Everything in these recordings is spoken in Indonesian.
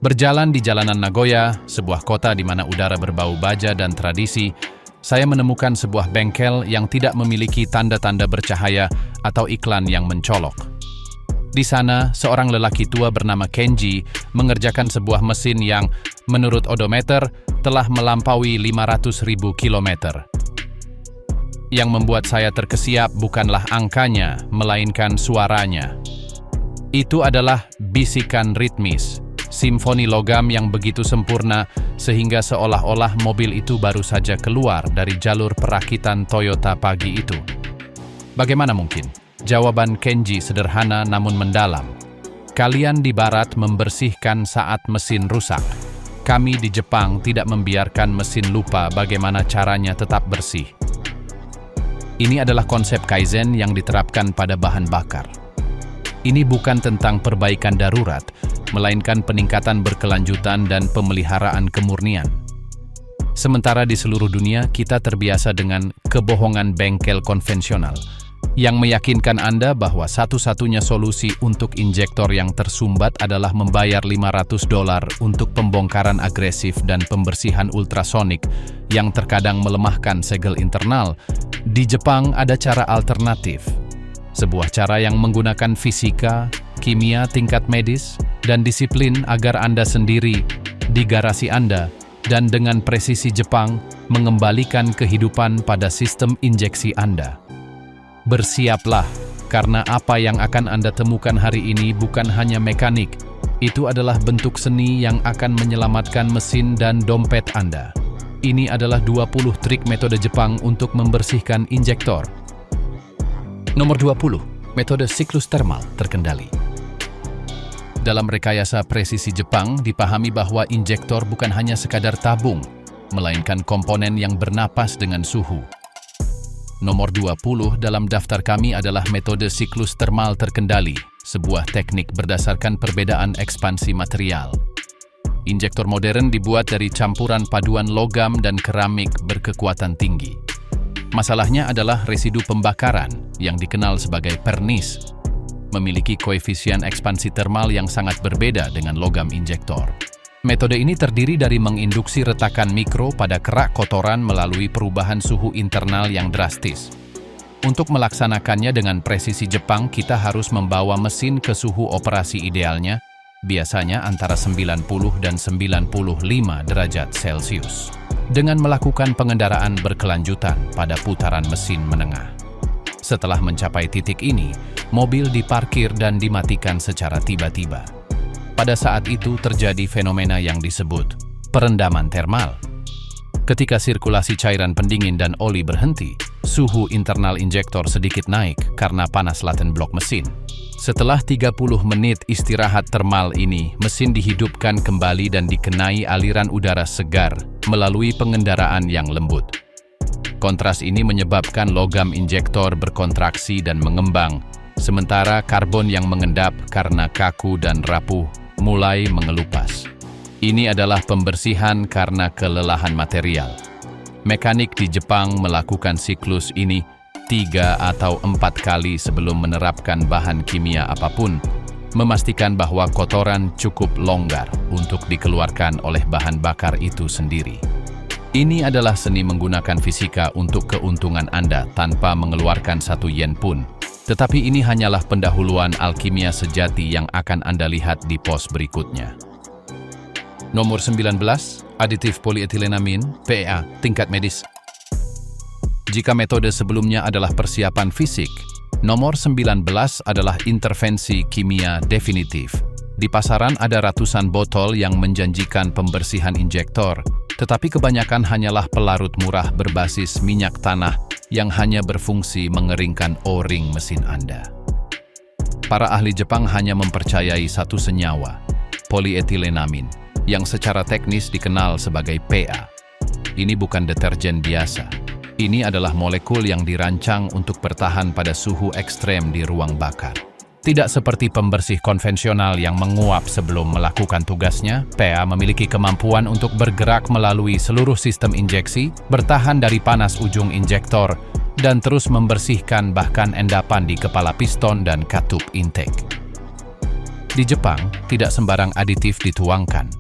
Berjalan di jalanan Nagoya, sebuah kota di mana udara berbau baja dan tradisi, saya menemukan sebuah bengkel yang tidak memiliki tanda-tanda bercahaya atau iklan yang mencolok. Di sana, seorang lelaki tua bernama Kenji mengerjakan sebuah mesin yang, menurut odometer, telah melampaui 500.000 kilometer. Yang membuat saya terkesiap bukanlah angkanya, melainkan suaranya. Itu adalah bisikan ritmis, simfoni logam yang begitu sempurna sehingga seolah-olah mobil itu baru saja keluar dari jalur perakitan Toyota pagi itu. Bagaimana mungkin? Jawaban Kenji sederhana namun mendalam. Kalian di barat membersihkan saat mesin rusak. Kami di Jepang tidak membiarkan mesin lupa bagaimana caranya tetap bersih. Ini adalah konsep Kaizen yang diterapkan pada bahan bakar. Ini bukan tentang perbaikan darurat, melainkan peningkatan berkelanjutan dan pemeliharaan kemurnian. Sementara di seluruh dunia kita terbiasa dengan kebohongan bengkel konvensional, yang meyakinkan Anda bahwa satu-satunya solusi untuk injektor yang tersumbat adalah membayar $500 untuk pembongkaran agresif dan pembersihan ultrasonik yang terkadang melemahkan segel internal. Di Jepang ada cara alternatif. Sebuah cara yang menggunakan fisika, kimia tingkat medis, dan disiplin agar Anda sendiri, di garasi Anda, dan dengan presisi Jepang, mengembalikan kehidupan pada sistem injeksi Anda. Bersiaplah, karena apa yang akan Anda temukan hari ini bukan hanya mekanik, itu adalah bentuk seni yang akan menyelamatkan mesin dan dompet Anda. Ini adalah 20 trik metode Jepang untuk membersihkan injektor. Nomor 20, metode siklus termal terkendali. Dalam rekayasa presisi Jepang, dipahami bahwa injektor bukan hanya sekadar tabung, melainkan komponen yang bernapas dengan suhu. Nomor 20 dalam daftar kami adalah metode siklus termal terkendali, sebuah teknik berdasarkan perbedaan ekspansi material. Injektor modern dibuat dari campuran paduan logam dan keramik berkekuatan tinggi. Masalahnya adalah residu pembakaran, yang dikenal sebagai pernis, memiliki koefisien ekspansi termal yang sangat berbeda dengan logam injektor. Metode ini terdiri dari menginduksi retakan mikro pada kerak kotoran melalui perubahan suhu internal yang drastis. Untuk melaksanakannya dengan presisi Jepang, kita harus membawa mesin ke suhu operasi idealnya, biasanya antara 90 dan 95 derajat Celcius, dengan melakukan pengendaraan berkelanjutan pada putaran mesin menengah. Setelah mencapai titik ini, mobil diparkir dan dimatikan secara tiba-tiba. Pada saat itu terjadi fenomena yang disebut perendaman termal. Ketika sirkulasi cairan pendingin dan oli berhenti, suhu internal injektor sedikit naik karena panas laten blok mesin. Setelah 30 menit istirahat termal ini, mesin dihidupkan kembali dan dikenai aliran udara segar melalui pengendaraan yang lembut. Kontras ini menyebabkan logam injektor berkontraksi dan mengembang, sementara karbon yang mengendap karena kaku dan rapuh mulai mengelupas. Ini adalah pembersihan karena kelelahan material. Mekanik di Jepang melakukan siklus ini 3 atau 4 kali sebelum menerapkan bahan kimia apapun, memastikan bahwa kotoran cukup longgar untuk dikeluarkan oleh bahan bakar itu sendiri. Ini adalah seni menggunakan fisika untuk keuntungan Anda tanpa mengeluarkan 1 yen pun. Tetapi ini hanyalah pendahuluan alkimia sejati yang akan Anda lihat di pos berikutnya. Nomor 19, aditif polietilenamin, PEA, tingkat medis. Jika metode sebelumnya adalah persiapan fisik, nomor 19 adalah intervensi kimia definitif. Di pasaran ada ratusan botol yang menjanjikan pembersihan injektor, tetapi kebanyakan hanyalah pelarut murah berbasis minyak tanah yang hanya berfungsi mengeringkan O-ring mesin Anda. Para ahli Jepang hanya mempercayai satu senyawa, polietilenamin, yang secara teknis dikenal sebagai PA. Ini bukan deterjen biasa. Ini adalah molekul yang dirancang untuk bertahan pada suhu ekstrem di ruang bakar. Tidak seperti pembersih konvensional yang menguap sebelum melakukan tugasnya, PA memiliki kemampuan untuk bergerak melalui seluruh sistem injeksi, bertahan dari panas ujung injektor, dan terus membersihkan bahkan endapan di kepala piston dan katup intake. Di Jepang, tidak sembarang aditif dituangkan.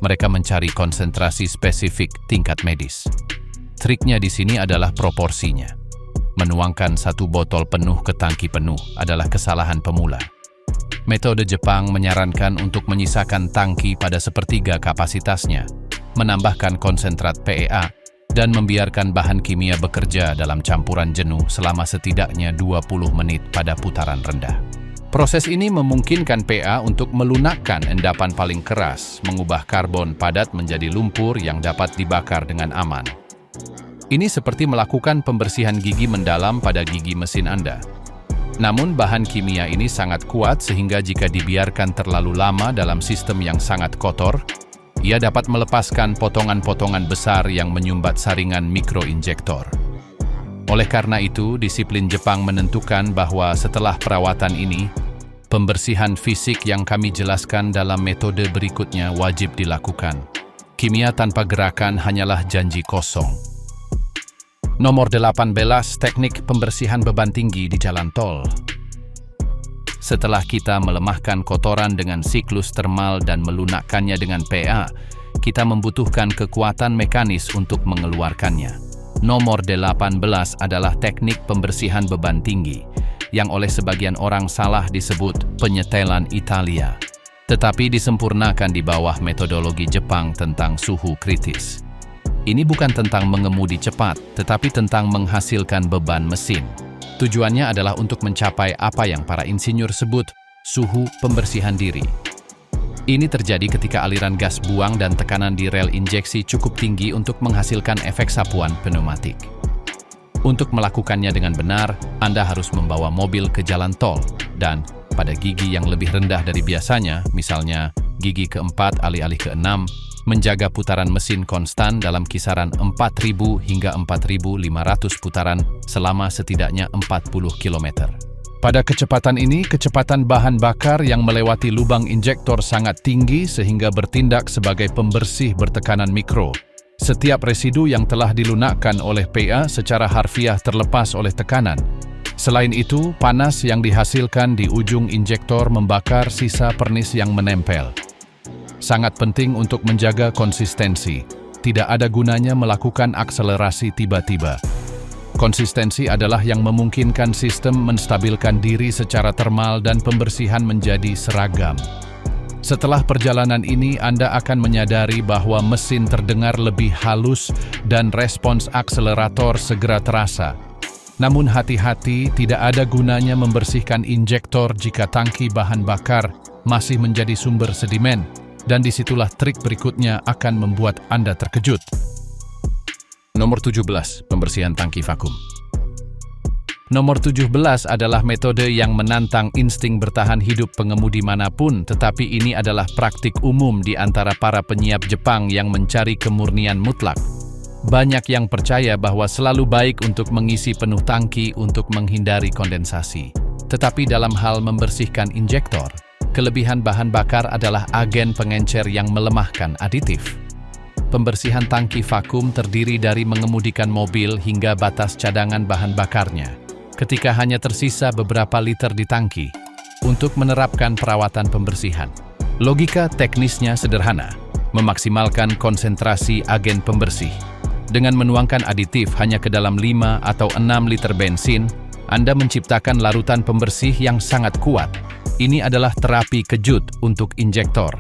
Mereka mencari konsentrasi spesifik tingkat medis. Triknya di sini adalah proporsinya. Menuangkan satu botol penuh ke tangki penuh adalah kesalahan pemula. Metode Jepang menyarankan untuk menyisakan tangki pada sepertiga kapasitasnya, menambahkan konsentrat PEA, dan membiarkan bahan kimia bekerja dalam campuran jenuh selama setidaknya 20 menit pada putaran rendah. Proses ini memungkinkan PA untuk melunakkan endapan paling keras, mengubah karbon padat menjadi lumpur yang dapat dibakar dengan aman. Ini seperti melakukan pembersihan gigi mendalam pada gigi mesin Anda. Namun bahan kimia ini sangat kuat sehingga jika dibiarkan terlalu lama dalam sistem yang sangat kotor, ia dapat melepaskan potongan-potongan besar yang menyumbat saringan mikroinjektor. Oleh karena itu, disiplin Jepang menentukan bahwa setelah perawatan ini, pembersihan fisik yang kami jelaskan dalam metode berikutnya wajib dilakukan. Kimia tanpa gerakan hanyalah janji kosong. Nomor 18, teknik pembersihan beban tinggi di jalan tol. Setelah kita melemahkan kotoran dengan siklus termal dan melunakkannya dengan PA, kita membutuhkan kekuatan mekanis untuk mengeluarkannya. Nomor 18 adalah teknik pembersihan beban tinggi, yang oleh sebagian orang salah disebut penyetelan Italia, tetapi disempurnakan di bawah metodologi Jepang tentang suhu kritis. Ini bukan tentang mengemudi cepat, tetapi tentang menghasilkan beban mesin. Tujuannya adalah untuk mencapai apa yang para insinyur sebut suhu pembersihan diri. Ini terjadi ketika aliran gas buang dan tekanan di rel injeksi cukup tinggi untuk menghasilkan efek sapuan pneumatik. Untuk melakukannya dengan benar, Anda harus membawa mobil ke jalan tol dan pada gigi yang lebih rendah dari biasanya, misalnya gigi keempat alih-alih keenam, menjaga putaran mesin konstan dalam kisaran 4.000 hingga 4.500 putaran selama setidaknya 40 km. Pada kecepatan ini, kecepatan bahan bakar yang melewati lubang injektor sangat tinggi sehingga bertindak sebagai pembersih bertekanan mikro. Setiap residu yang telah dilunakkan oleh PA secara harfiah terlepas oleh tekanan. Selain itu, panas yang dihasilkan di ujung injektor membakar sisa pernis yang menempel. Sangat penting untuk menjaga konsistensi. Tidak ada gunanya melakukan akselerasi tiba-tiba. Konsistensi adalah yang memungkinkan sistem menstabilkan diri secara termal dan pembersihan menjadi seragam. Setelah perjalanan ini, Anda akan menyadari bahwa mesin terdengar lebih halus dan respons akselerator segera terasa. Namun hati-hati, tidak ada gunanya membersihkan injektor jika tangki bahan bakar masih menjadi sumber sedimen, dan disitulah trik berikutnya akan membuat Anda terkejut. Nomor 17, pembersihan tangki vakum. Nomor 17 adalah metode yang menantang insting bertahan hidup pengemudi manapun, tetapi ini adalah praktik umum di antara para penyiap Jepang yang mencari kemurnian mutlak. Banyak yang percaya bahwa selalu baik untuk mengisi penuh tangki untuk menghindari kondensasi. Tetapi dalam hal membersihkan injektor, kelebihan bahan bakar adalah agen pengencer yang melemahkan aditif. Pembersihan tangki vakum terdiri dari mengemudikan mobil hingga batas cadangan bahan bakarnya, ketika hanya tersisa beberapa liter di tangki, untuk menerapkan perawatan pembersihan. Logika teknisnya sederhana, memaksimalkan konsentrasi agen pembersih. Dengan menuangkan aditif hanya ke dalam 5 atau 6 liter bensin, Anda menciptakan larutan pembersih yang sangat kuat. Ini adalah terapi kejut untuk injektor.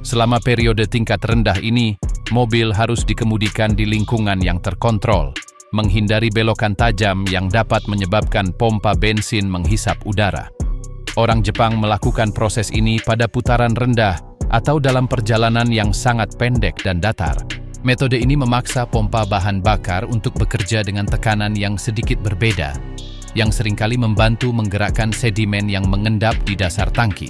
Selama periode tingkat rendah ini, mobil harus dikemudikan di lingkungan yang terkontrol, menghindari belokan tajam yang dapat menyebabkan pompa bensin menghisap udara. Orang Jepang melakukan proses ini pada putaran rendah atau dalam perjalanan yang sangat pendek dan datar. Metode ini memaksa pompa bahan bakar untuk bekerja dengan tekanan yang sedikit berbeda, yang seringkali membantu menggerakkan sedimen yang mengendap di dasar tangki.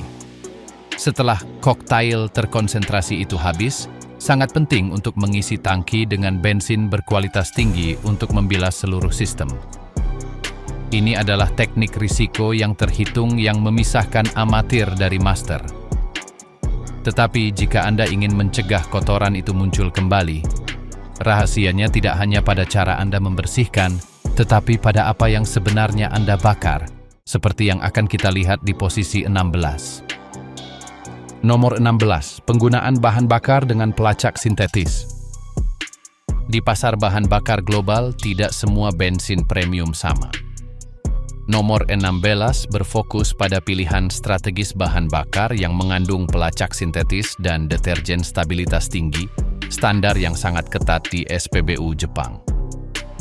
Setelah koktail terkonsentrasi itu habis, sangat penting untuk mengisi tangki dengan bensin berkualitas tinggi untuk membilas seluruh sistem. Ini adalah teknik risiko yang terhitung yang memisahkan amatir dari master. Tetapi jika Anda ingin mencegah kotoran itu muncul kembali, rahasianya tidak hanya pada cara Anda membersihkan, tetapi pada apa yang sebenarnya Anda bakar, seperti yang akan kita lihat di posisi 16. Nomor 16, penggunaan bahan bakar dengan pelacak sintetis. Di pasar bahan bakar global, tidak semua bensin premium sama. Nomor 16 berfokus pada pilihan strategis bahan bakar yang mengandung pelacak sintetis dan deterjen stabilitas tinggi, standar yang sangat ketat di SPBU Jepang.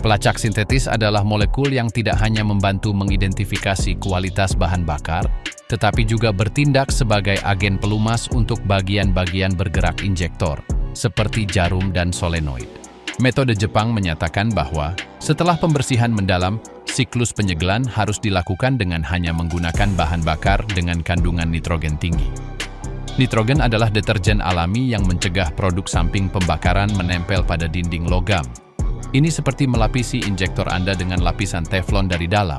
Pelacak sintetis adalah molekul yang tidak hanya membantu mengidentifikasi kualitas bahan bakar, tetapi juga bertindak sebagai agen pelumas untuk bagian-bagian bergerak injektor, seperti jarum dan solenoid. Metode Jepang menyatakan bahwa setelah pembersihan mendalam, siklus penyegelan harus dilakukan dengan hanya menggunakan bahan bakar dengan kandungan nitrogen tinggi. Nitrogen adalah deterjen alami yang mencegah produk samping pembakaran menempel pada dinding logam. Ini seperti melapisi injektor Anda dengan lapisan teflon dari dalam.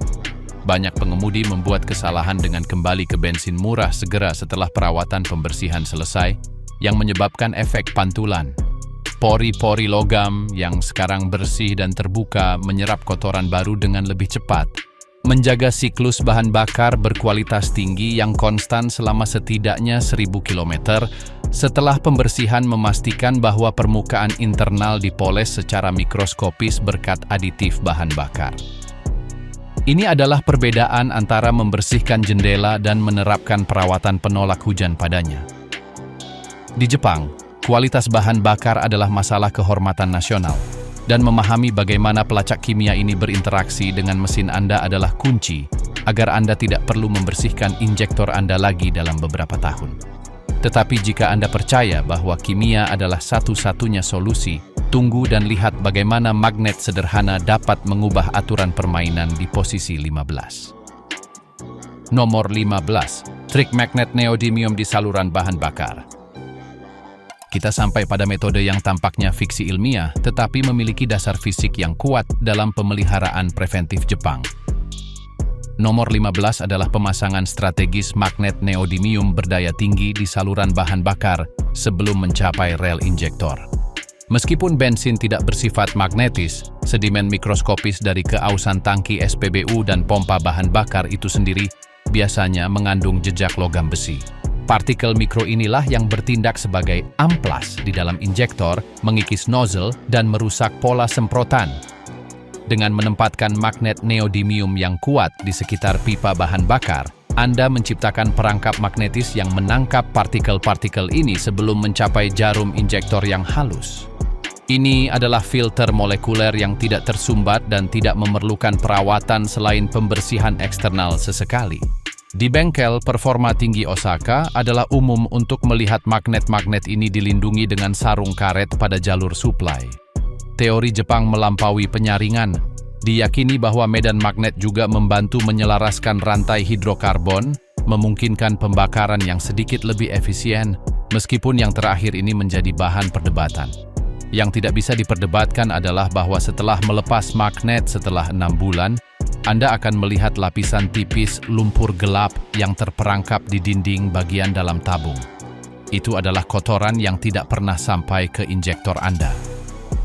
Banyak pengemudi membuat kesalahan dengan kembali ke bensin murah segera setelah perawatan pembersihan selesai, yang menyebabkan efek pantulan. Pori-pori logam yang sekarang bersih dan terbuka menyerap kotoran baru dengan lebih cepat. Menjaga siklus bahan bakar berkualitas tinggi yang konstan selama setidaknya 1000 km setelah pembersihan memastikan bahwa permukaan internal dipoles secara mikroskopis berkat aditif bahan bakar. Ini adalah perbedaan antara membersihkan jendela dan menerapkan perawatan penolak hujan padanya. Di Jepang, kualitas bahan bakar adalah masalah kehormatan nasional, dan memahami bagaimana pelacak kimia ini berinteraksi dengan mesin Anda adalah kunci agar Anda tidak perlu membersihkan injektor Anda lagi dalam beberapa tahun. Tetapi jika Anda percaya bahwa kimia adalah satu-satunya solusi, tunggu dan lihat bagaimana magnet sederhana dapat mengubah aturan permainan di posisi 15. Nomor 15, trik magnet neodymium di saluran bahan bakar. Kita sampai pada metode yang tampaknya fiksi ilmiah, tetapi memiliki dasar fisik yang kuat dalam pemeliharaan preventif Jepang. Nomor 15 adalah pemasangan strategis magnet neodymium berdaya tinggi di saluran bahan bakar sebelum mencapai rel injektor. Meskipun bensin tidak bersifat magnetis, sedimen mikroskopis dari keausan tangki SPBU dan pompa bahan bakar itu sendiri biasanya mengandung jejak logam besi. Partikel mikro inilah yang bertindak sebagai amplas di dalam injektor, mengikis nozzle, dan merusak pola semprotan. Dengan menempatkan magnet neodymium yang kuat di sekitar pipa bahan bakar, Anda menciptakan perangkap magnetis yang menangkap partikel-partikel ini sebelum mencapai jarum injektor yang halus. Ini adalah filter molekuler yang tidak tersumbat dan tidak memerlukan perawatan selain pembersihan eksternal sesekali. Di bengkel performa tinggi Osaka adalah umum untuk melihat magnet-magnet ini dilindungi dengan sarung karet pada jalur suplai. Teori Jepang melampaui penyaringan. Diyakini bahwa medan magnet juga membantu menyelaraskan rantai hidrokarbon, memungkinkan pembakaran yang sedikit lebih efisien, meskipun yang terakhir ini menjadi bahan perdebatan. Yang tidak bisa diperdebatkan adalah bahwa setelah melepas magnet setelah 6 bulan, Anda akan melihat lapisan tipis lumpur gelap yang terperangkap di dinding bagian dalam tabung. Itu adalah kotoran yang tidak pernah sampai ke injektor Anda.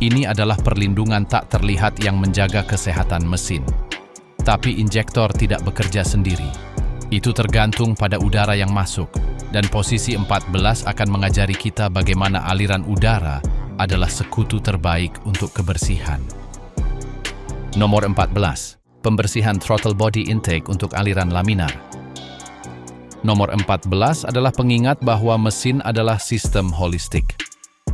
Ini adalah perlindungan tak terlihat yang menjaga kesehatan mesin. Tapi injektor tidak bekerja sendiri. Itu tergantung pada udara yang masuk, dan posisi 14 akan mengajari kita bagaimana aliran udara adalah sekutu terbaik untuk kebersihan. Nomor 14. Pembersihan throttle body intake untuk aliran laminar. Nomor 14 adalah pengingat bahwa mesin adalah sistem holistik.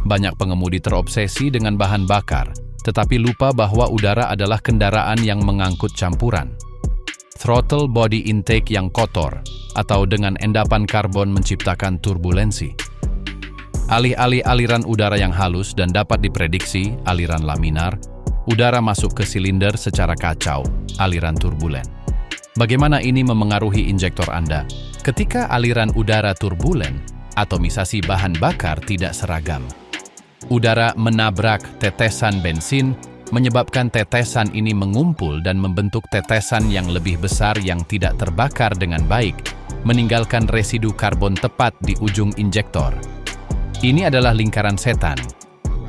Banyak pengemudi terobsesi dengan bahan bakar, tetapi lupa bahwa udara adalah kendaraan yang mengangkut campuran. Throttle body intake yang kotor atau dengan endapan karbon menciptakan turbulensi. Alih-alih aliran udara yang halus dan dapat diprediksi, aliran laminar, udara masuk ke silinder secara kacau, aliran turbulen. Bagaimana ini memengaruhi injektor Anda? Ketika aliran udara turbulen, atomisasi bahan bakar tidak seragam. Udara menabrak tetesan bensin, menyebabkan tetesan ini mengumpul dan membentuk tetesan yang lebih besar yang tidak terbakar dengan baik, meninggalkan residu karbon tepat di ujung injektor. Ini adalah lingkaran setan.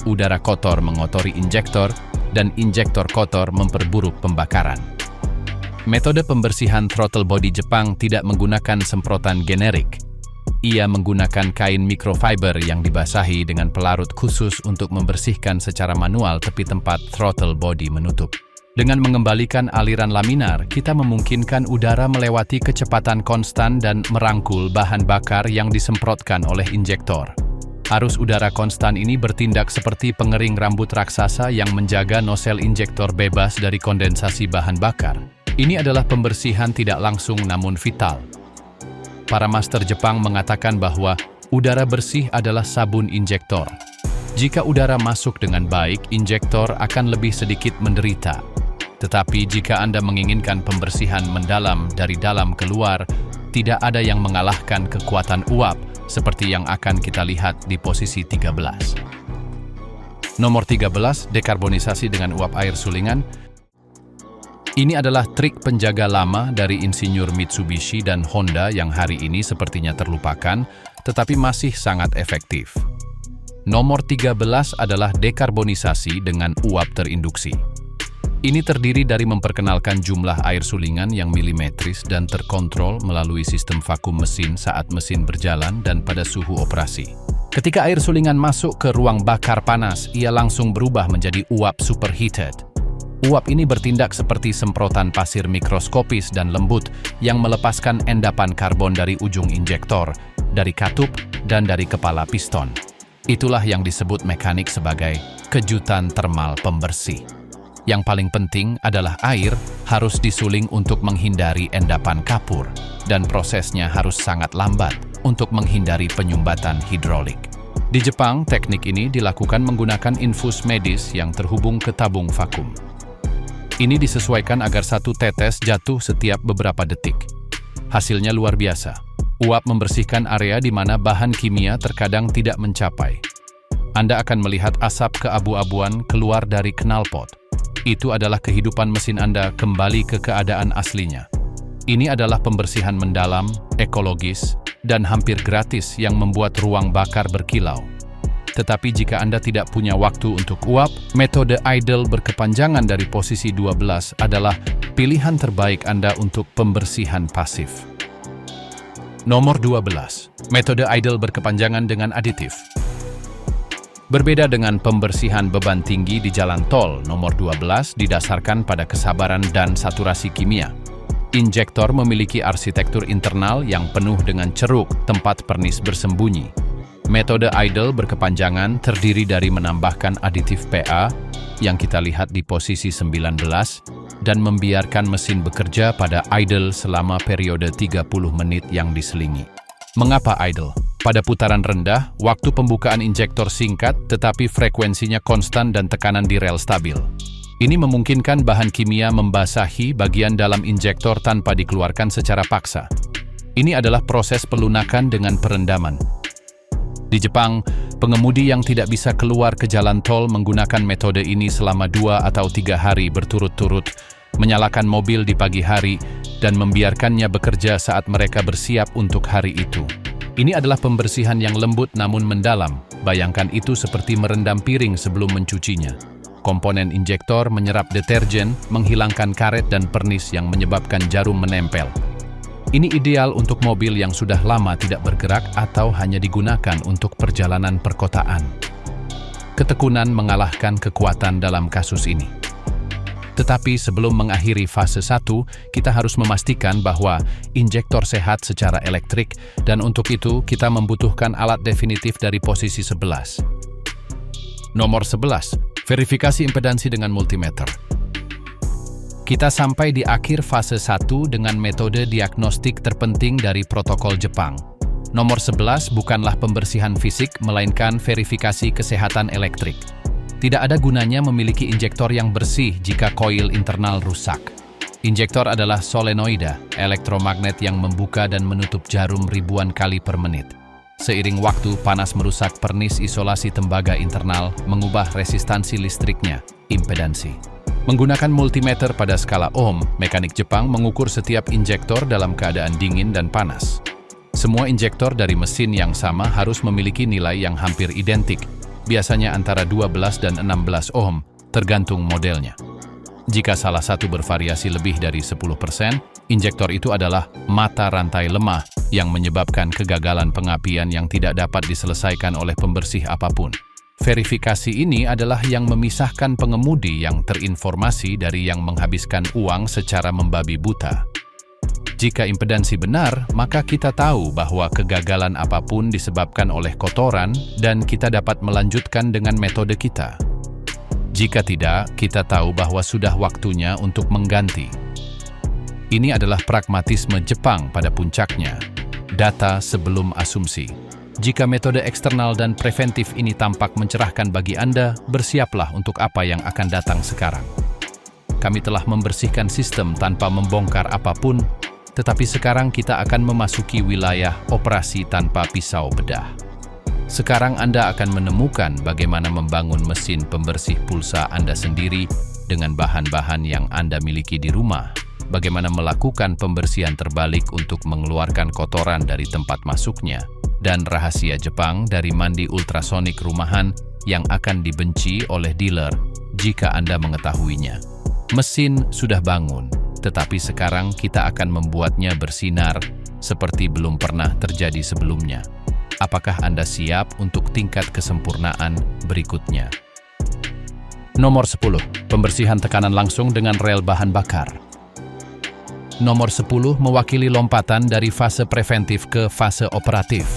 Udara kotor mengotori injektor, dan injektor kotor memperburuk pembakaran. Metode pembersihan throttle body Jepang tidak menggunakan semprotan generik. Ia menggunakan kain microfiber yang dibasahi dengan pelarut khusus untuk membersihkan secara manual tepi tempat throttle body menutup. Dengan mengembalikan aliran laminar, kita memungkinkan udara melewati kecepatan konstan dan merangkul bahan bakar yang disemprotkan oleh injektor. Arus udara konstan ini bertindak seperti pengering rambut raksasa yang menjaga nosel injektor bebas dari kondensasi bahan bakar. Ini adalah pembersihan tidak langsung namun vital. Para master Jepang mengatakan bahwa udara bersih adalah sabun injektor. Jika udara masuk dengan baik, injektor akan lebih sedikit menderita. Tetapi jika Anda menginginkan pembersihan mendalam dari dalam keluar, tidak ada yang mengalahkan kekuatan uap, seperti yang akan kita lihat di posisi 13. Nomor 13, dekarbonisasi dengan uap air sulingan. Ini adalah trik penjaga lama dari insinyur Mitsubishi dan Honda yang hari ini sepertinya terlupakan, tetapi masih sangat efektif. Nomor 13 adalah dekarbonisasi dengan uap terinduksi. Ini terdiri dari memperkenalkan jumlah air sulingan yang milimetris dan terkontrol melalui sistem vakum mesin saat mesin berjalan dan pada suhu operasi. Ketika air sulingan masuk ke ruang bakar panas, ia langsung berubah menjadi uap superheated. Uap ini bertindak seperti semprotan pasir mikroskopis dan lembut yang melepaskan endapan karbon dari ujung injektor, dari katup, dan dari kepala piston. Itulah yang disebut mekanik sebagai kejutan termal pembersih. Yang paling penting adalah air harus disuling untuk menghindari endapan kapur, dan prosesnya harus sangat lambat untuk menghindari penyumbatan hidrolik. Di Jepang, teknik ini dilakukan menggunakan infus medis yang terhubung ke tabung vakum. Ini disesuaikan agar satu tetes jatuh setiap beberapa detik. Hasilnya luar biasa. Uap membersihkan area di mana bahan kimia terkadang tidak mencapai. Anda akan melihat asap keabu-abuan keluar dari knalpot. Itu adalah kehidupan mesin Anda kembali ke keadaan aslinya. Ini adalah pembersihan mendalam, ekologis, dan hampir gratis yang membuat ruang bakar berkilau. Tetapi jika Anda tidak punya waktu untuk uap, metode idle berkepanjangan dari posisi 12 adalah pilihan terbaik Anda untuk pembersihan pasif. Nomor 12. Metode idle berkepanjangan dengan aditif. Berbeda dengan pembersihan beban tinggi di jalan tol, nomor 12 didasarkan pada kesabaran dan saturasi kimia. Injektor memiliki arsitektur internal yang penuh dengan ceruk tempat pernis bersembunyi. Metode idle berkepanjangan terdiri dari menambahkan aditif PA yang kita lihat di posisi 19 dan membiarkan mesin bekerja pada idle selama periode 30 menit yang diselingi. Mengapa idle? Pada putaran rendah, waktu pembukaan injektor singkat tetapi frekuensinya konstan dan tekanan di rel stabil. Ini memungkinkan bahan kimia membasahi bagian dalam injektor tanpa dikeluarkan secara paksa. Ini adalah proses pelunakan dengan perendaman. Di Jepang, pengemudi yang tidak bisa keluar ke jalan tol menggunakan metode ini selama 2 atau 3 hari berturut-turut, menyalakan mobil di pagi hari, dan membiarkannya bekerja saat mereka bersiap untuk hari itu. Ini adalah pembersihan yang lembut namun mendalam. Bayangkan itu seperti merendam piring sebelum mencucinya. Komponen injektor menyerap deterjen, menghilangkan karet dan pernis yang menyebabkan jarum menempel. Ini ideal untuk mobil yang sudah lama tidak bergerak atau hanya digunakan untuk perjalanan perkotaan. Ketekunan mengalahkan kekuatan dalam kasus ini. Tetapi sebelum mengakhiri fase 1, kita harus memastikan bahwa injektor sehat secara elektrik dan untuk itu kita membutuhkan alat definitif dari posisi 11. Nomor 11. Verifikasi impedansi dengan multimeter. Kita sampai di akhir fase 1 dengan metode diagnostik terpenting dari protokol Jepang. Nomor 11 bukanlah pembersihan fisik, melainkan verifikasi kesehatan elektrik. Tidak ada gunanya memiliki injektor yang bersih jika koil internal rusak. Injektor adalah solenoida, elektromagnet yang membuka dan menutup jarum ribuan kali per menit. Seiring waktu, panas merusak pernis isolasi tembaga internal, mengubah resistansi listriknya, impedansi. Menggunakan multimeter pada skala ohm, mekanik Jepang mengukur setiap injektor dalam keadaan dingin dan panas. Semua injektor dari mesin yang sama harus memiliki nilai yang hampir identik, biasanya antara 12 dan 16 ohm, tergantung modelnya. Jika salah satu bervariasi lebih dari 10%, injektor itu adalah mata rantai lemah yang menyebabkan kegagalan pengapian yang tidak dapat diselesaikan oleh pembersih apapun. Verifikasi ini adalah yang memisahkan pengemudi yang terinformasi dari yang menghabiskan uang secara membabi buta. Jika impedansi benar, maka kita tahu bahwa kegagalan apapun disebabkan oleh kotoran dan kita dapat melanjutkan dengan metode kita. Jika tidak, kita tahu bahwa sudah waktunya untuk mengganti. Ini adalah pragmatisme Jepang pada puncaknya. Data sebelum asumsi. Jika metode eksternal dan preventif ini tampak mencerahkan bagi Anda, bersiaplah untuk apa yang akan datang sekarang. Kami telah membersihkan sistem tanpa membongkar apapun, tetapi sekarang kita akan memasuki wilayah operasi tanpa pisau bedah. Sekarang Anda akan menemukan bagaimana membangun mesin pembersih pulsa Anda sendiri dengan bahan-bahan yang Anda miliki di rumah, bagaimana melakukan pembersihan terbalik untuk mengeluarkan kotoran dari tempat masuknya, dan rahasia Jepang dari mandi ultrasonik rumahan yang akan dibenci oleh dealer jika Anda mengetahuinya. Mesin sudah bangun, tetapi sekarang kita akan membuatnya bersinar seperti belum pernah terjadi sebelumnya. Apakah Anda siap untuk tingkat kesempurnaan berikutnya? Nomor 10. Pembersihan tekanan langsung dengan rel bahan bakar. Nomor 10 mewakili lompatan dari fase preventif ke fase operatif.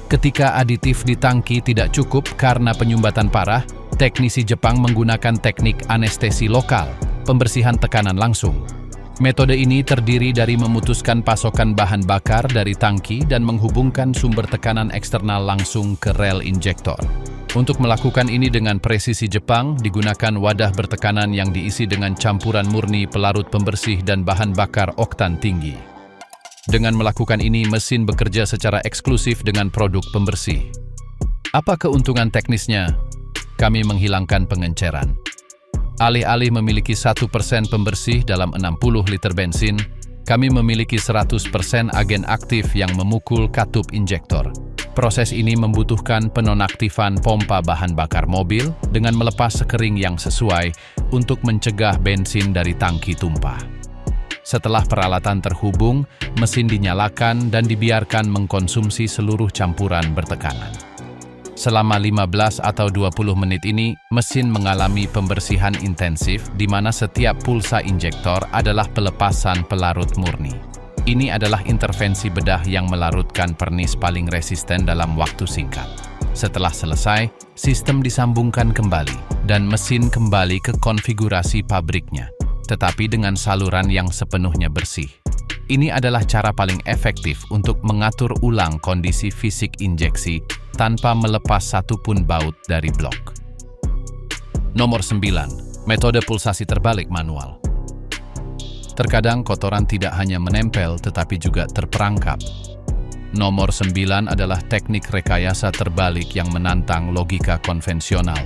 Ketika aditif di tangki tidak cukup karena penyumbatan parah, teknisi Jepang menggunakan teknik anestesi lokal, pembersihan tekanan langsung. Metode ini terdiri dari memutuskan pasokan bahan bakar dari tangki dan menghubungkan sumber tekanan eksternal langsung ke rel injektor. Untuk melakukan ini dengan presisi Jepang, digunakan wadah bertekanan yang diisi dengan campuran murni pelarut pembersih dan bahan bakar oktan tinggi. Dengan melakukan ini, mesin bekerja secara eksklusif dengan produk pembersih. Apa keuntungan teknisnya? Kami menghilangkan pengenceran. Alih-alih memiliki 1% pembersih dalam 60 liter bensin, kami memiliki 100% agen aktif yang memukul katup injektor. Proses ini membutuhkan penonaktifan pompa bahan bakar mobil dengan melepas sekering yang sesuai untuk mencegah bensin dari tangki tumpah. Setelah peralatan terhubung, mesin dinyalakan dan dibiarkan mengkonsumsi seluruh campuran bertekanan. Selama 15 atau 20 menit ini, mesin mengalami pembersihan intensif di mana setiap pulsa injektor adalah pelepasan pelarut murni. Ini adalah intervensi bedah yang melarutkan pernis paling resisten dalam waktu singkat. Setelah selesai, sistem disambungkan kembali dan mesin kembali ke konfigurasi pabriknya, tetapi dengan saluran yang sepenuhnya bersih. Ini adalah cara paling efektif untuk mengatur ulang kondisi fisik injeksi tanpa melepas satupun baut dari blok. Nomor 9. Metode pulsasi terbalik manual. Terkadang kotoran tidak hanya menempel tetapi juga terperangkap. Nomor 9 adalah teknik rekayasa terbalik yang menantang logika konvensional.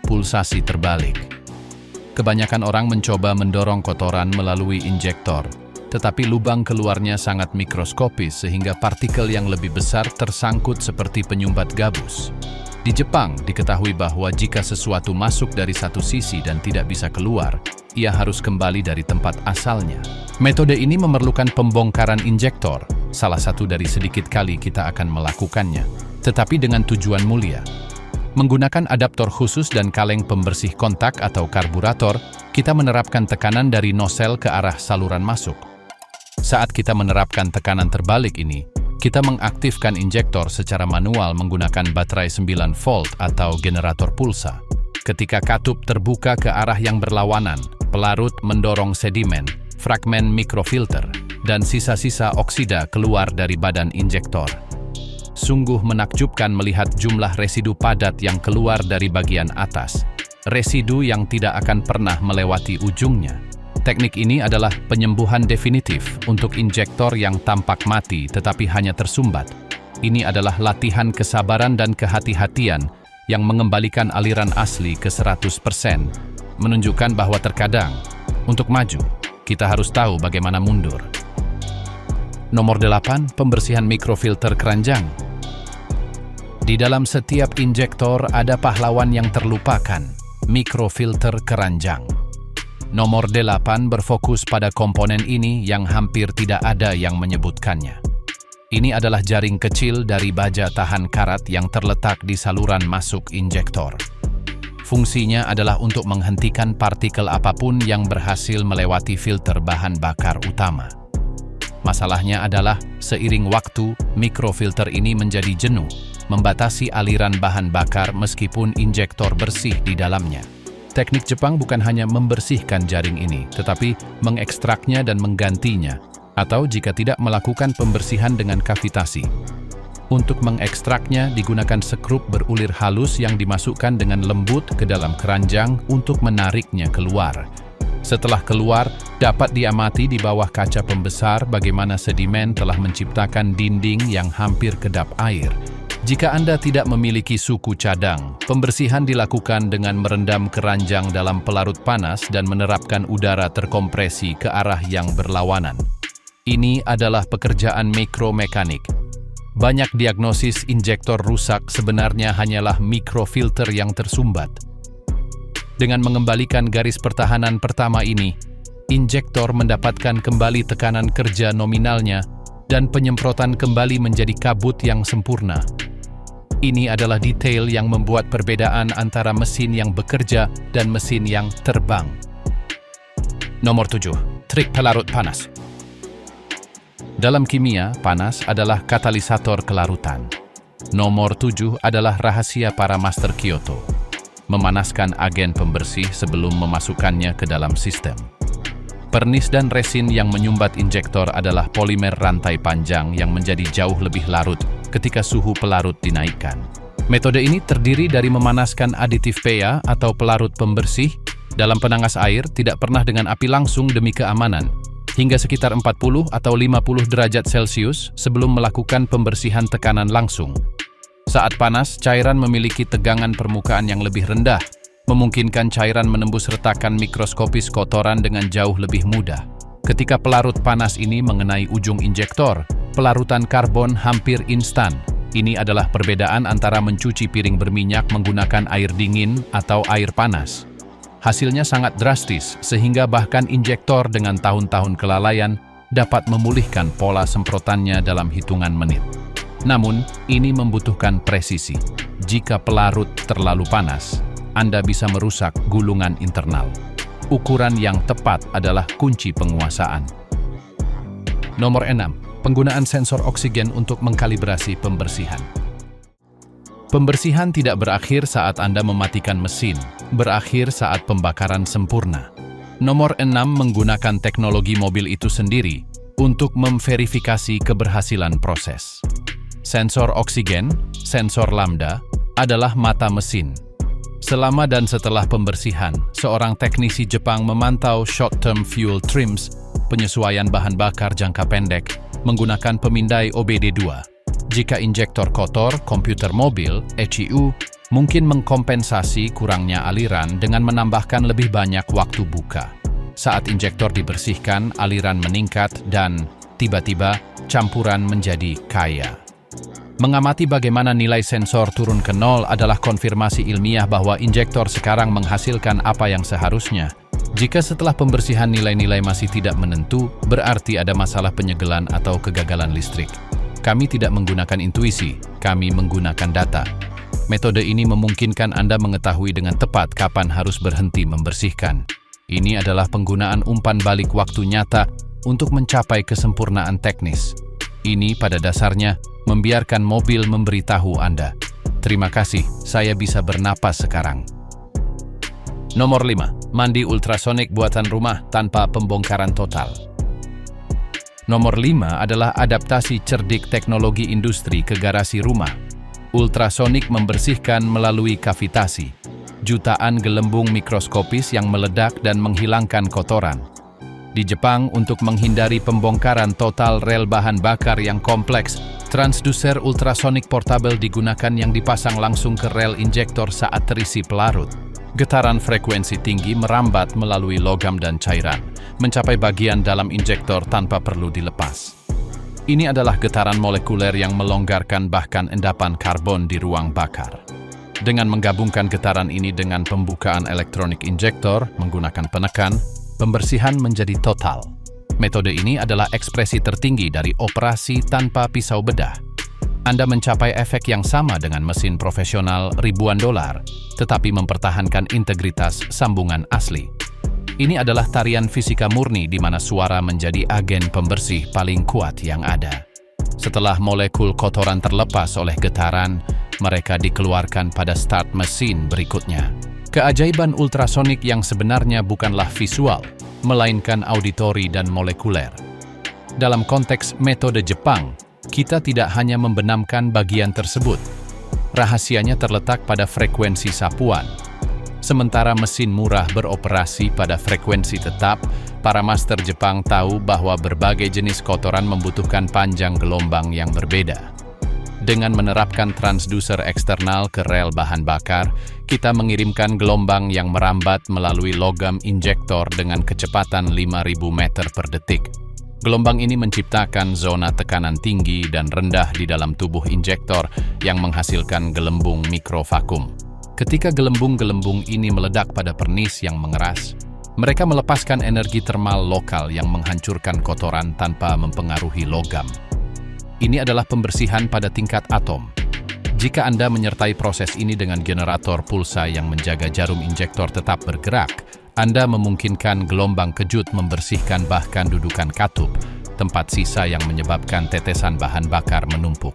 Pulsasi terbalik. Kebanyakan orang mencoba mendorong kotoran melalui injektor, tetapi lubang keluarnya sangat mikroskopis sehingga partikel yang lebih besar tersangkut seperti penyumbat gabus. Di Jepang, diketahui bahwa jika sesuatu masuk dari satu sisi dan tidak bisa keluar, ia harus kembali dari tempat asalnya. Metode ini memerlukan pembongkaran injektor, salah satu dari sedikit kali kita akan melakukannya, tetapi dengan tujuan mulia. Menggunakan adaptor khusus dan kaleng pembersih kontak atau karburator, kita menerapkan tekanan dari nosel ke arah saluran masuk. Saat kita menerapkan tekanan terbalik ini, kita mengaktifkan injektor secara manual menggunakan baterai 9 volt atau generator pulsa. Ketika katup terbuka ke arah yang berlawanan, pelarut mendorong sedimen, fragmen mikrofilter, dan sisa-sisa oksida keluar dari badan injektor. Sungguh menakjubkan melihat jumlah residu padat yang keluar dari bagian atas, residu yang tidak akan pernah melewati ujungnya. Teknik ini adalah penyembuhan definitif untuk injektor yang tampak mati tetapi hanya tersumbat. Ini adalah latihan kesabaran dan kehati-hatian yang mengembalikan aliran asli ke 100%, menunjukkan bahwa terkadang, untuk maju, kita harus tahu bagaimana mundur. Nomor 8, pembersihan mikrofilter keranjang. Di dalam setiap injektor ada pahlawan yang terlupakan, mikrofilter keranjang. Nomor 8 berfokus pada komponen ini yang hampir tidak ada yang menyebutkannya. Ini adalah jaring kecil dari baja tahan karat yang terletak di saluran masuk injektor. Fungsinya adalah untuk menghentikan partikel apapun yang berhasil melewati filter bahan bakar utama. Masalahnya adalah, seiring waktu, mikrofilter ini menjadi jenuh, membatasi aliran bahan bakar meskipun injektor bersih di dalamnya. Teknik Jepang bukan hanya membersihkan jaring ini, tetapi mengekstraknya dan menggantinya, atau jika tidak melakukan pembersihan dengan kavitasi. Untuk mengekstraknya digunakan sekrup berulir halus yang dimasukkan dengan lembut ke dalam keranjang untuk menariknya keluar. Setelah keluar, dapat diamati di bawah kaca pembesar bagaimana sedimen telah menciptakan dinding yang hampir kedap air. Jika Anda tidak memiliki suku cadang, pembersihan dilakukan dengan merendam keranjang dalam pelarut panas dan menerapkan udara terkompresi ke arah yang berlawanan. Ini adalah pekerjaan mikromekanik. Banyak diagnosis injektor rusak sebenarnya hanyalah mikrofilter yang tersumbat. Dengan mengembalikan garis pertahanan pertama ini, injektor mendapatkan kembali tekanan kerja nominalnya dan penyemprotan kembali menjadi kabut yang sempurna. Ini adalah detail yang membuat perbedaan antara mesin yang bekerja dan mesin yang terbang. Nomor 7. Trik pelarut panas. Dalam kimia, panas adalah katalisator kelarutan. Nomor 7 adalah rahasia para master Kyoto. Memanaskan agen pembersih sebelum memasukkannya ke dalam sistem. Pernis dan resin yang menyumbat injektor adalah polimer rantai panjang yang menjadi jauh lebih larut ketika suhu pelarut dinaikkan. Metode ini terdiri dari memanaskan aditif PA atau pelarut pembersih dalam penangas air tidak pernah dengan api langsung demi keamanan, hingga sekitar 40 atau 50 derajat Celcius sebelum melakukan pembersihan tekanan langsung. Saat panas, cairan memiliki tegangan permukaan yang lebih rendah, memungkinkan cairan menembus retakan mikroskopis kotoran dengan jauh lebih mudah. Ketika pelarut panas ini mengenai ujung injektor, pelarutan karbon hampir instan. Ini adalah perbedaan antara mencuci piring berminyak menggunakan air dingin atau air panas. Hasilnya sangat drastis, sehingga bahkan injektor dengan tahun-tahun kelalaian dapat memulihkan pola semprotannya dalam hitungan menit. Namun, ini membutuhkan presisi. Jika pelarut terlalu panas, Anda bisa merusak gulungan internal. Ukuran yang tepat adalah kunci penguasaan. Nomor 6. Penggunaan sensor oksigen untuk mengkalibrasi pembersihan. Pembersihan tidak berakhir saat Anda mematikan mesin, berakhir saat pembakaran sempurna. Nomor 6 menggunakan teknologi mobil itu sendiri untuk memverifikasi keberhasilan proses. Sensor oksigen, sensor lambda, adalah mata mesin. Selama dan setelah pembersihan, seorang teknisi Jepang memantau short-term fuel trims, penyesuaian bahan bakar jangka pendek, menggunakan pemindai OBD2. Jika injektor kotor, komputer mobil, ECU, mungkin mengkompensasi kurangnya aliran dengan menambahkan lebih banyak waktu buka. Saat injektor dibersihkan, aliran meningkat dan, tiba-tiba, campuran menjadi kaya. Mengamati bagaimana nilai sensor turun ke nol adalah konfirmasi ilmiah bahwa injektor sekarang menghasilkan apa yang seharusnya. Jika setelah pembersihan nilai-nilai masih tidak menentu, berarti ada masalah penyegelan atau kegagalan listrik. Kami tidak menggunakan intuisi, kami menggunakan data. Metode ini memungkinkan Anda mengetahui dengan tepat kapan harus berhenti membersihkan. Ini adalah penggunaan umpan balik waktu nyata untuk mencapai kesempurnaan teknis. Ini pada dasarnya membiarkan mobil memberitahu Anda, "Terima kasih, saya bisa bernapas sekarang." Nomor 5. Mandi ultrasonik buatan rumah tanpa pembongkaran total. Nomor 5 adalah adaptasi cerdik teknologi industri ke garasi rumah. Ultrasonik membersihkan melalui kavitasi. Jutaan gelembung mikroskopis yang meledak dan menghilangkan kotoran. Di Jepang, untuk menghindari pembongkaran total rel bahan bakar yang kompleks, transducer ultrasonik portable digunakan yang dipasang langsung ke rel injektor saat terisi pelarut. Getaran frekuensi tinggi merambat melalui logam dan cairan, mencapai bagian dalam injektor tanpa perlu dilepas. Ini adalah getaran molekuler yang melonggarkan bahkan endapan karbon di ruang bakar. Dengan menggabungkan getaran ini dengan pembukaan elektronik injektor menggunakan penekan, pembersihan menjadi total. Metode ini adalah ekspresi tertinggi dari operasi tanpa pisau bedah. Anda mencapai efek yang sama dengan mesin profesional ribuan dolar, tetapi mempertahankan integritas sambungan asli. Ini adalah tarian fisika murni di mana suara menjadi agen pembersih paling kuat yang ada. Setelah molekul kotoran terlepas oleh getaran, mereka dikeluarkan pada start mesin berikutnya. Keajaiban ultrasonik yang sebenarnya bukanlah visual, melainkan auditori dan molekuler. Dalam konteks metode Jepang, kita tidak hanya membenamkan bagian tersebut. Rahasianya terletak pada frekuensi sapuan. Sementara mesin murah beroperasi pada frekuensi tetap, para master Jepang tahu bahwa berbagai jenis kotoran membutuhkan panjang gelombang yang berbeda. Dengan menerapkan transducer eksternal ke rel bahan bakar, kita mengirimkan gelombang yang merambat melalui logam injektor dengan kecepatan 5.000 meter per detik. Gelombang ini menciptakan zona tekanan tinggi dan rendah di dalam tubuh injektor yang menghasilkan gelembung mikrovakum. Ketika gelembung-gelembung ini meledak pada pernis yang mengeras, mereka melepaskan energi termal lokal yang menghancurkan kotoran tanpa mempengaruhi logam. Ini adalah pembersihan pada tingkat atom. Jika Anda menyertai proses ini dengan generator pulsa yang menjaga jarum injektor tetap bergerak, Anda memungkinkan gelombang kejut membersihkan bahkan dudukan katup, tempat sisa yang menyebabkan tetesan bahan bakar menumpuk.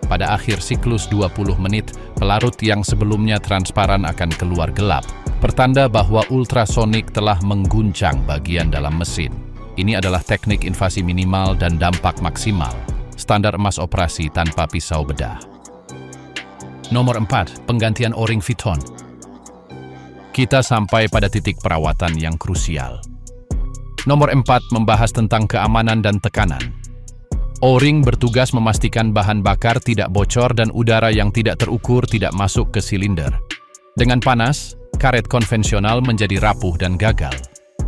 Pada akhir siklus 20 menit, pelarut yang sebelumnya transparan akan keluar gelap, pertanda bahwa ultrasonik telah mengguncang bagian dalam mesin. Ini adalah teknik invasi minimal dan dampak maksimal, standar emas operasi tanpa pisau bedah. Nomor 4. Penggantian O-ring Viton. Kita sampai pada titik perawatan yang krusial. Nomor 4 membahas tentang keamanan dan tekanan. O-ring bertugas memastikan bahan bakar tidak bocor dan udara yang tidak terukur tidak masuk ke silinder. Dengan panas, karet konvensional menjadi rapuh dan gagal.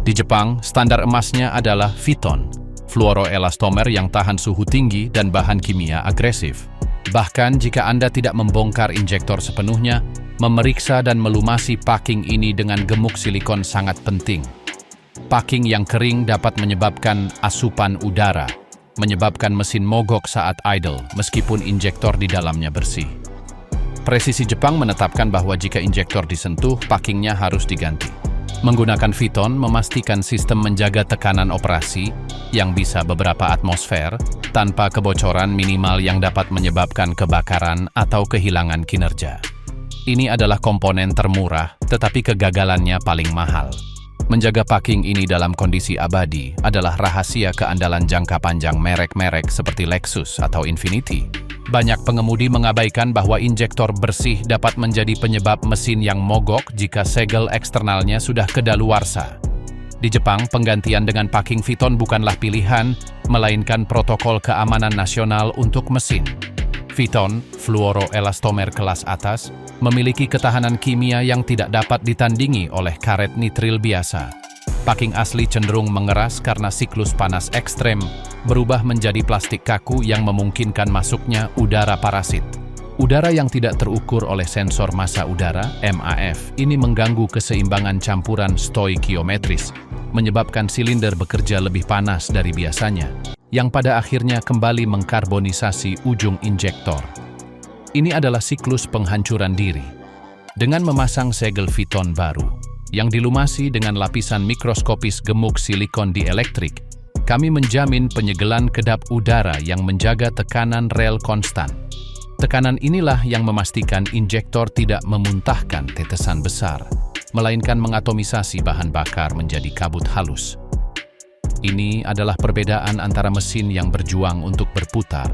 Di Jepang, standar emasnya adalah Viton, fluoroelastomer yang tahan suhu tinggi dan bahan kimia agresif. Bahkan jika Anda tidak membongkar injektor sepenuhnya, memeriksa dan melumasi packing ini dengan gemuk silikon sangat penting. Packing yang kering dapat menyebabkan asupan udara, menyebabkan mesin mogok saat idle meskipun injektor di dalamnya bersih. Presisi Jepang menetapkan bahwa jika injektor disentuh, packingnya harus diganti. Menggunakan Viton memastikan sistem menjaga tekanan operasi yang bisa beberapa atmosfer tanpa kebocoran minimal yang dapat menyebabkan kebakaran atau kehilangan kinerja. Ini adalah komponen termurah, tetapi kegagalannya paling mahal. Menjaga packing ini dalam kondisi abadi adalah rahasia keandalan jangka panjang merek-merek seperti Lexus atau Infiniti. Banyak pengemudi mengabaikan bahwa injektor bersih dapat menjadi penyebab mesin yang mogok jika segel eksternalnya sudah kedaluarsa. Di Jepang, penggantian dengan packing Viton bukanlah pilihan, melainkan protokol keamanan nasional untuk mesin. Viton, fluoroelastomer kelas atas, memiliki ketahanan kimia yang tidak dapat ditandingi oleh karet nitril biasa. Packing asli cenderung mengeras karena siklus panas ekstrem, berubah menjadi plastik kaku yang memungkinkan masuknya udara parasit. Udara yang tidak terukur oleh sensor massa udara, MAF, ini mengganggu keseimbangan campuran stoikiometris, menyebabkan silinder bekerja lebih panas dari biasanya, yang pada akhirnya kembali mengkarbonisasi ujung injektor. Ini adalah siklus penghancuran diri. Dengan memasang segel Viton baru, yang dilumasi dengan lapisan mikroskopis gemuk silikon dielektrik, kami menjamin penyegelan kedap udara yang menjaga tekanan rel konstan. Tekanan inilah yang memastikan injektor tidak memuntahkan tetesan besar, melainkan mengatomisasi bahan bakar menjadi kabut halus. Ini adalah perbedaan antara mesin yang berjuang untuk berputar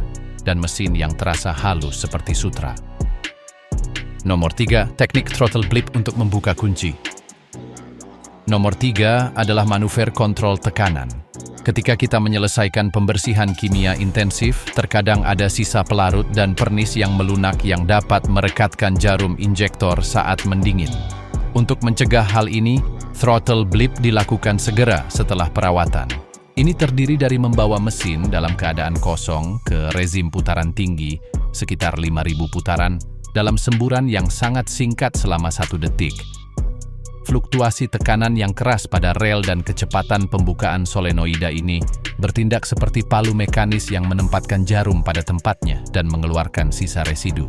dan mesin yang terasa halus seperti sutra. Nomor 3, teknik throttle blip untuk membuka kunci. Nomor 3 adalah manuver kontrol tekanan. Ketika kita menyelesaikan pembersihan kimia intensif, terkadang ada sisa pelarut dan pernis yang melunak yang dapat merekatkan jarum injektor saat mendingin. Untuk mencegah hal ini, throttle blip dilakukan segera setelah perawatan. Ini terdiri dari membawa mesin dalam keadaan kosong ke rezim putaran tinggi, sekitar 5.000 putaran, dalam semburan yang sangat singkat selama 1 detik. Fluktuasi tekanan yang keras pada rel dan kecepatan pembukaan solenoida ini bertindak seperti palu mekanis yang menempatkan jarum pada tempatnya dan mengeluarkan sisa residu.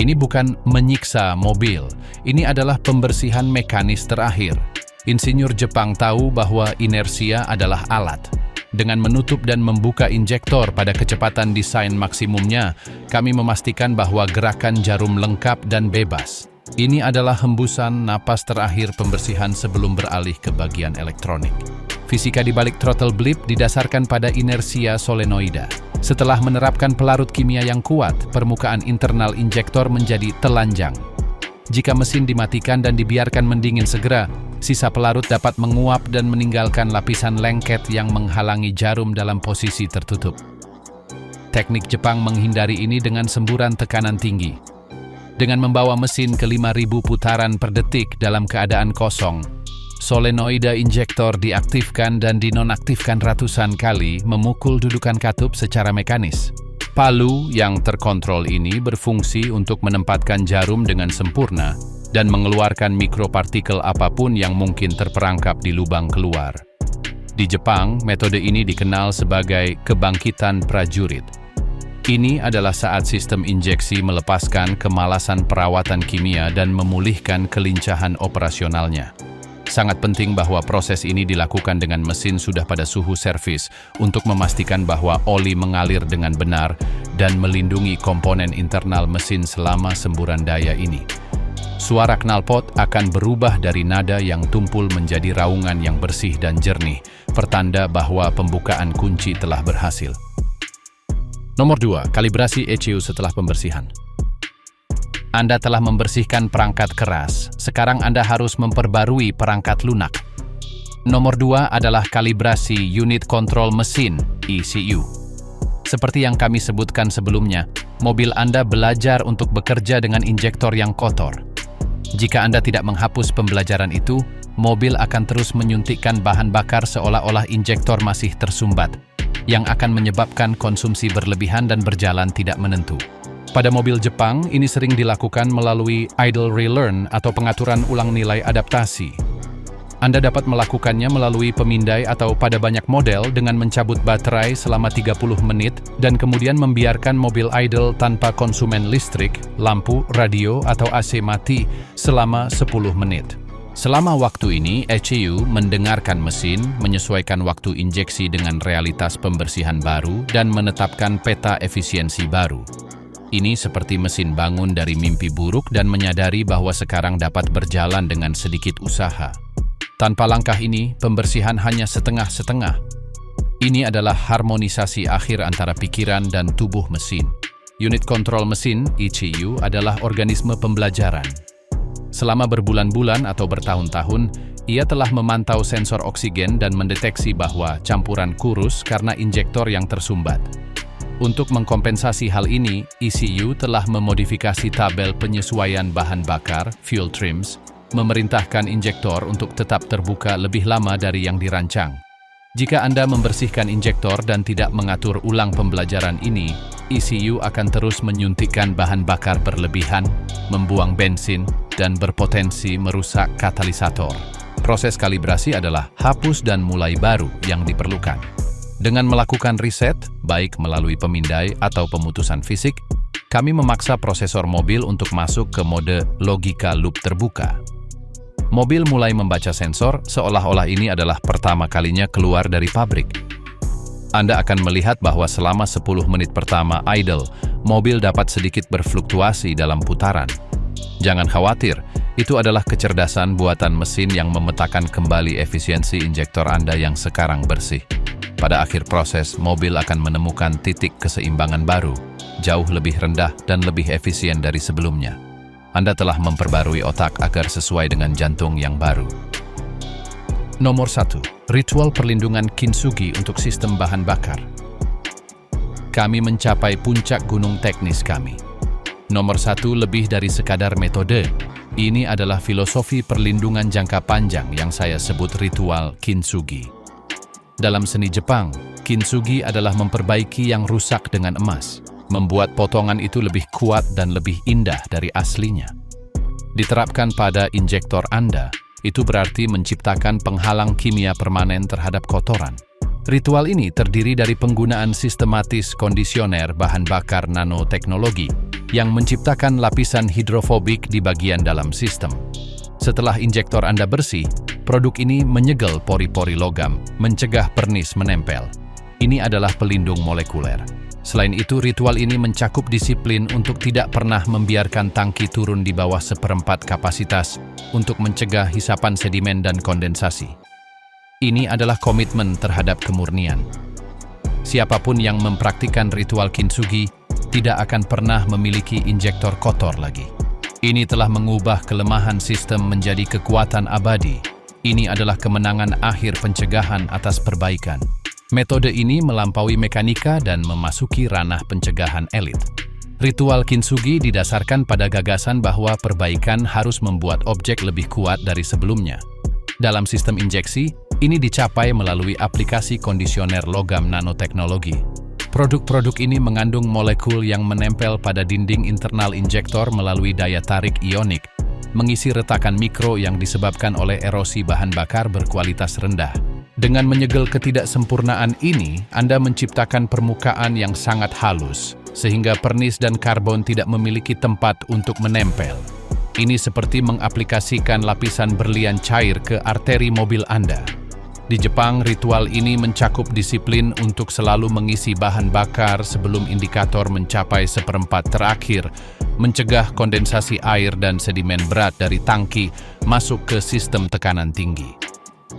Ini bukan menyiksa mobil, ini adalah pembersihan mekanis terakhir. Insinyur Jepang tahu bahwa inersia adalah alat. Dengan menutup dan membuka injektor pada kecepatan desain maksimumnya, kami memastikan bahwa gerakan jarum lengkap dan bebas. Ini adalah hembusan napas terakhir pembersihan sebelum beralih ke bagian elektronik. Fisika di balik throttle blip didasarkan pada inersia solenoida. Setelah menerapkan pelarut kimia yang kuat, permukaan internal injektor menjadi telanjang. Jika mesin dimatikan dan dibiarkan mendingin segera, sisa pelarut dapat menguap dan meninggalkan lapisan lengket yang menghalangi jarum dalam posisi tertutup. Teknik Jepang menghindari ini dengan semburan tekanan tinggi. Dengan membawa mesin ke 5.000 putaran per detik dalam keadaan kosong, solenoida injektor diaktifkan dan dinonaktifkan ratusan kali, memukul dudukan katup secara mekanis. Palu yang terkontrol ini berfungsi untuk menempatkan jarum dengan sempurna dan mengeluarkan mikropartikel apapun yang mungkin terperangkap di lubang keluar. Di Jepang, metode ini dikenal sebagai kebangkitan prajurit. Ini adalah saat sistem injeksi melepaskan kemalasan perawatan kimia dan memulihkan kelincahan operasionalnya. Sangat penting bahwa proses ini dilakukan dengan mesin sudah pada suhu servis untuk memastikan bahwa oli mengalir dengan benar dan melindungi komponen internal mesin selama semburan daya ini. Suara knalpot akan berubah dari nada yang tumpul menjadi raungan yang bersih dan jernih, pertanda bahwa pembukaan kunci telah berhasil. Nomor 2, kalibrasi ECU setelah pembersihan. Anda telah membersihkan perangkat keras, sekarang Anda harus memperbarui perangkat lunak. Nomor 2 adalah kalibrasi unit kontrol mesin, ECU. Seperti yang kami sebutkan sebelumnya, mobil Anda belajar untuk bekerja dengan injektor yang kotor. Jika Anda tidak menghapus pembelajaran itu, mobil akan terus menyuntikkan bahan bakar seolah-olah injektor masih tersumbat, yang akan menyebabkan konsumsi berlebihan dan berjalan tidak menentu. Pada mobil Jepang, ini sering dilakukan melalui idle relearn atau pengaturan ulang nilai adaptasi. Anda dapat melakukannya melalui pemindai atau pada banyak model dengan mencabut baterai selama 30 menit dan kemudian membiarkan mobil idle tanpa konsumen listrik, lampu, radio, atau AC mati selama 10 menit. Selama waktu ini, ECU mendengarkan mesin, menyesuaikan waktu injeksi dengan realitas pembersihan baru, dan menetapkan peta efisiensi baru. Ini seperti mesin bangun dari mimpi buruk dan menyadari bahwa sekarang dapat berjalan dengan sedikit usaha. Tanpa langkah ini, pembersihan hanya setengah-setengah. Ini adalah harmonisasi akhir antara pikiran dan tubuh mesin. Unit kontrol mesin, ECU, adalah organisme pembelajaran. Selama berbulan-bulan atau bertahun-tahun, ia telah memantau sensor oksigen dan mendeteksi bahwa campuran kurus karena injektor yang tersumbat. Untuk mengkompensasi hal ini, ECU telah memodifikasi tabel penyesuaian bahan bakar, fuel trims, memerintahkan injektor untuk tetap terbuka lebih lama dari yang dirancang. Jika Anda membersihkan injektor dan tidak mengatur ulang pembelajaran ini, ECU akan terus menyuntikkan bahan bakar berlebihan, membuang bensin, dan berpotensi merusak katalisator. Proses kalibrasi adalah hapus dan mulai baru yang diperlukan. Dengan melakukan riset, baik melalui pemindai atau pemutusan fisik, kami memaksa prosesor mobil untuk masuk ke mode logika loop terbuka. Mobil mulai membaca sensor seolah-olah ini adalah pertama kalinya keluar dari pabrik. Anda akan melihat bahwa selama 10 menit pertama idle, mobil dapat sedikit berfluktuasi dalam putaran. Jangan khawatir, itu adalah kecerdasan buatan mesin yang memetakan kembali efisiensi injektor Anda yang sekarang bersih. Pada akhir proses, mobil akan menemukan titik keseimbangan baru, jauh lebih rendah dan lebih efisien dari sebelumnya. Anda telah memperbarui otak agar sesuai dengan jantung yang baru. Nomor 1. Ritual perlindungan kintsugi untuk sistem bahan bakar. Kami mencapai puncak gunung teknis kami. Nomor 1 lebih dari sekadar metode. Ini adalah filosofi perlindungan jangka panjang yang saya sebut ritual kintsugi. Dalam seni Jepang, kintsugi adalah memperbaiki yang rusak dengan emas. membuat potongan itu lebih kuat dan lebih indah dari aslinya. Diterapkan pada injektor Anda, itu berarti menciptakan penghalang kimia permanen terhadap kotoran. Ritual ini terdiri dari penggunaan sistematis kondisioner bahan bakar nanoteknologi yang menciptakan lapisan hidrofobik di bagian dalam sistem. Setelah injektor Anda bersih, produk ini menyegel pori-pori logam, mencegah pernis menempel. Ini adalah pelindung molekuler. Selain itu, ritual ini mencakup disiplin untuk tidak pernah membiarkan tangki turun di bawah 1/4 kapasitas untuk mencegah hisapan sedimen dan kondensasi. Ini adalah komitmen terhadap kemurnian. Siapapun yang mempraktikkan ritual kintsugi tidak akan pernah memiliki injektor kotor lagi. Ini telah mengubah kelemahan sistem menjadi kekuatan abadi. Ini adalah kemenangan akhir pencegahan atas perbaikan. Metode ini melampaui mekanika dan memasuki ranah pencegahan elit. Ritual kintsugi didasarkan pada gagasan bahwa perbaikan harus membuat objek lebih kuat dari sebelumnya. Dalam sistem injeksi, ini dicapai melalui aplikasi kondisioner logam nanoteknologi. Produk-produk ini mengandung molekul yang menempel pada dinding internal injektor melalui daya tarik ionik, mengisi retakan mikro yang disebabkan oleh erosi bahan bakar berkualitas rendah. Dengan menyegel ketidaksempurnaan ini, Anda menciptakan permukaan yang sangat halus, sehingga pernis dan karbon tidak memiliki tempat untuk menempel. Ini seperti mengaplikasikan lapisan berlian cair ke arteri mobil Anda. Di Jepang, ritual ini mencakup disiplin untuk selalu mengisi bahan bakar sebelum indikator mencapai 1/4 terakhir, mencegah kondensasi air dan sedimen berat dari tangki masuk ke sistem tekanan tinggi.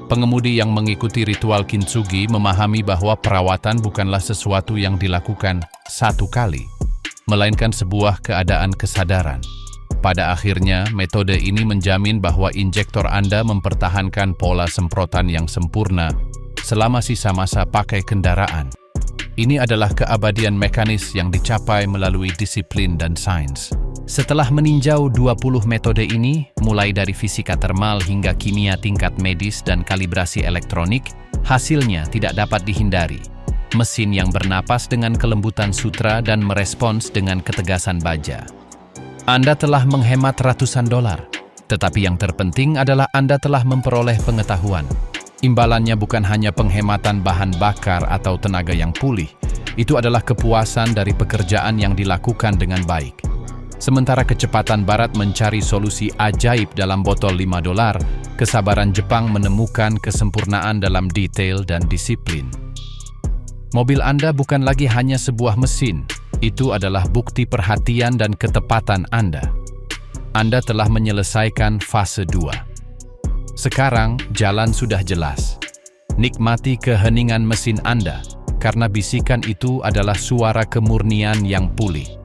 Pengemudi yang mengikuti ritual kintsugi memahami bahwa perawatan bukanlah sesuatu yang dilakukan satu kali, melainkan sebuah keadaan kesadaran. Pada akhirnya, metode ini menjamin bahwa injektor Anda mempertahankan pola semprotan yang sempurna selama sisa masa pakai kendaraan. Ini adalah keabadian mekanis yang dicapai melalui disiplin dan sains. Setelah meninjau 20 metode ini, mulai dari fisika termal hingga kimia tingkat medis dan kalibrasi elektronik, hasilnya tidak dapat dihindari. Mesin yang bernapas dengan kelembutan sutra dan merespons dengan ketegasan baja. Anda telah menghemat ratusan dolar, tetapi yang terpenting adalah Anda telah memperoleh pengetahuan. Imbalannya bukan hanya penghematan bahan bakar atau tenaga yang pulih, itu adalah kepuasan dari pekerjaan yang dilakukan dengan baik. Sementara kecepatan Barat mencari solusi ajaib dalam botol $5, kesabaran Jepang menemukan kesempurnaan dalam detail dan disiplin. Mobil Anda bukan lagi hanya sebuah mesin, itu adalah bukti perhatian dan ketepatan Anda. Anda telah menyelesaikan fase 2. Sekarang, jalan sudah jelas. Nikmati keheningan mesin Anda, karena bisikan itu adalah suara kemurnian yang pulih.